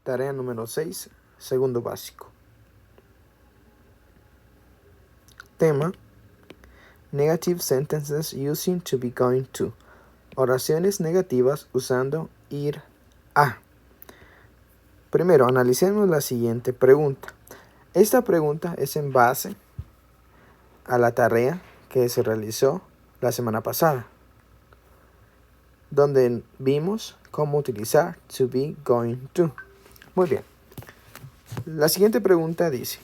Tarea número 6, segundo básico. Tema: Negative sentences using to be going to. Oraciones negativas usando ir a. Primero, analicemos la siguiente pregunta. Esta pregunta es en base a la tarea que se realizó la semana pasada, donde vimos cómo utilizar to be going to. Muy bien. La siguiente pregunta dice: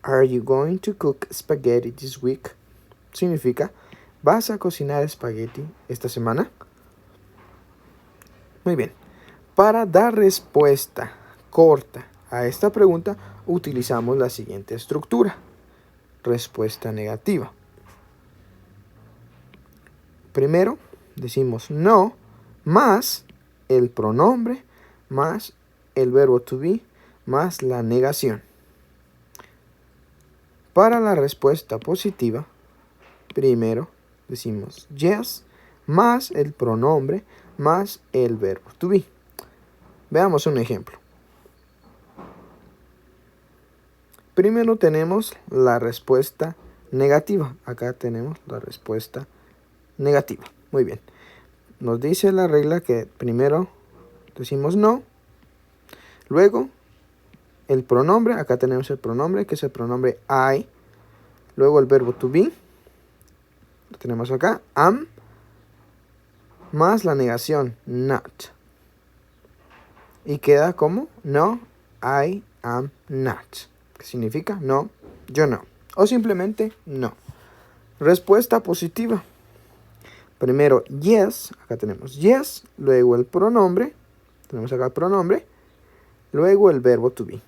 Are you going to cook spaghetti this week? Significa, ¿vas a cocinar espagueti esta semana? Muy bien. Para dar respuesta corta a esta pregunta, utilizamos la siguiente estructura. Respuesta negativa. Primero, decimos no, más el pronombre, más el verbo to be, más la negación. Para la respuesta positiva, primero decimos yes, más el pronombre, más el verbo to be. Veamos un ejemplo. Primero tenemos la respuesta negativa. Acá tenemos la respuesta negativa. Muy bien. Nos dice la regla que primero decimos no. Luego el pronombre. Acá tenemos el pronombre, que es el pronombre I. Luego el verbo to be. Lo tenemos acá. Am. Más la negación not. Y queda como no, I am not. ¿Qué significa? No, yo no. O simplemente no. Respuesta positiva. Primero yes, acá tenemos yes, luego el pronombre, tenemos acá el pronombre, luego el verbo to be.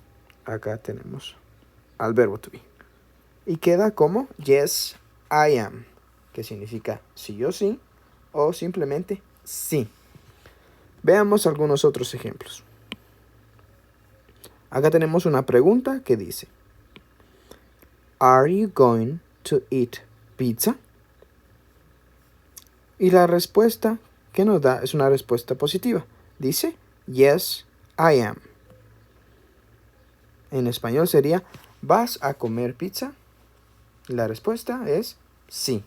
Acá tenemos al verbo to be. Y queda como yes, I am, que significa sí o sí, o simplemente sí. Veamos algunos otros ejemplos. Acá tenemos una pregunta que dice: Are you going to eat pizza? Y la respuesta que nos da es una respuesta positiva. Dice, yes, I am. En español sería, ¿vas a comer pizza? Y la respuesta es sí.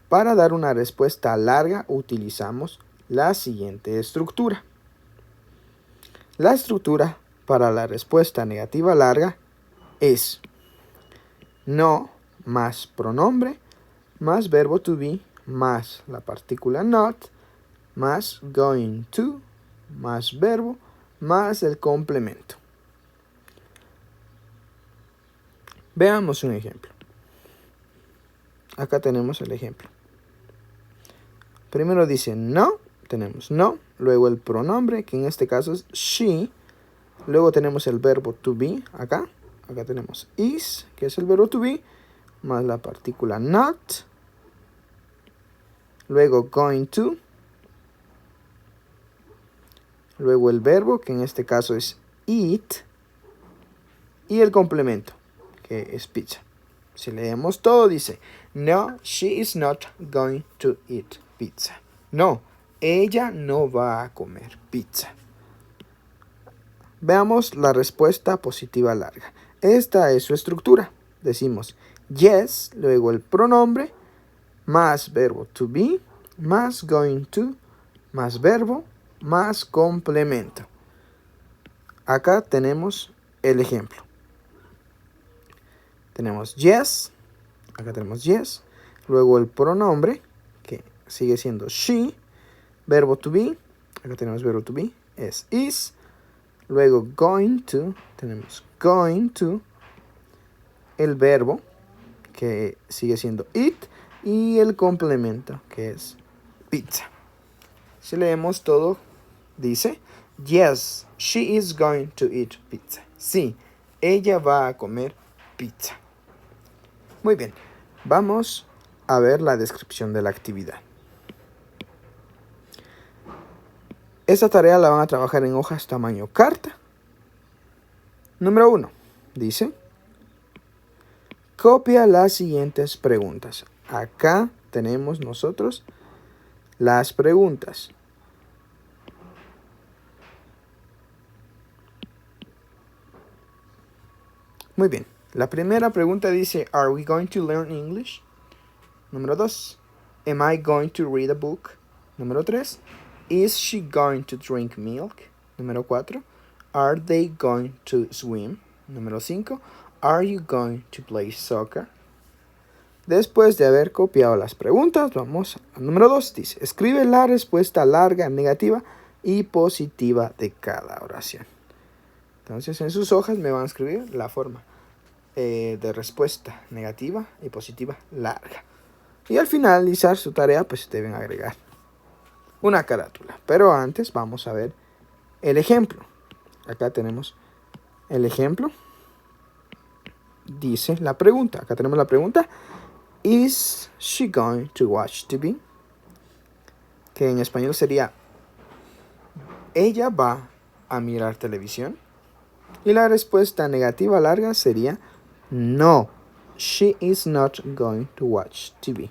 Para dar una respuesta larga utilizamos la siguiente estructura. La estructura para la respuesta negativa larga es no más pronombre más verbo to be más la partícula not más going to más verbo más el complemento. Veamos un ejemplo. Acá tenemos el ejemplo. Primero dice no, tenemos no, luego el pronombre, que en este caso es she, luego tenemos el verbo to be, acá tenemos is, que es el verbo to be, más la partícula not, luego going to, luego el verbo, que en este caso es eat, y el complemento, que es pizza. Si leemos todo, dice, no, she is not going to eat pizza. No, ella no va a comer pizza. Veamos la respuesta positiva larga. Esta es su estructura. Decimos yes, luego el pronombre, más verbo to be, más going to, más verbo, más complemento. Acá tenemos el ejemplo. Tenemos yes, acá tenemos yes, luego el pronombre, que sigue siendo she, verbo to be, acá tenemos verbo to be, es is, luego going to, tenemos going to, el verbo, que sigue siendo eat, y el complemento, que es pizza. Si leemos todo, dice, yes, she is going to eat pizza. Sí, ella va a comer pizza. Muy bien, vamos a ver la descripción de la actividad. Esta tarea la van a trabajar en hojas tamaño carta. Número 1, dice, copia las siguientes preguntas. Acá tenemos nosotros las preguntas. Muy bien. La primera pregunta dice, ¿Are we going to learn English? Número 2. Am I going to read a book? Número 3. Is she going to drink milk? Número 4. Are they going to swim? Número 5. Are you going to play soccer? Después de haber copiado las preguntas, vamos al número 2. Dice, escribe la respuesta larga, negativa y positiva de cada oración. Entonces, en sus hojas me van a escribir la forma de respuesta negativa y positiva larga. Y al finalizar su tarea, pues deben agregar una carátula. Pero antes vamos a ver el ejemplo. Acá tenemos el ejemplo. Dice la pregunta. Acá tenemos la pregunta. Is she going to watch TV? Que en español sería, ¿ella va a mirar televisión? Y la respuesta negativa larga sería, no, she is not going to watch TV.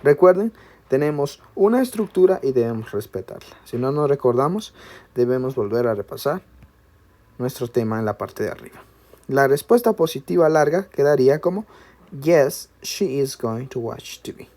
Recuerden, tenemos una estructura y debemos respetarla. Si no nos recordamos, debemos volver a repasar nuestro tema en la parte de arriba. La respuesta positiva larga quedaría como, yes, she is going to watch TV.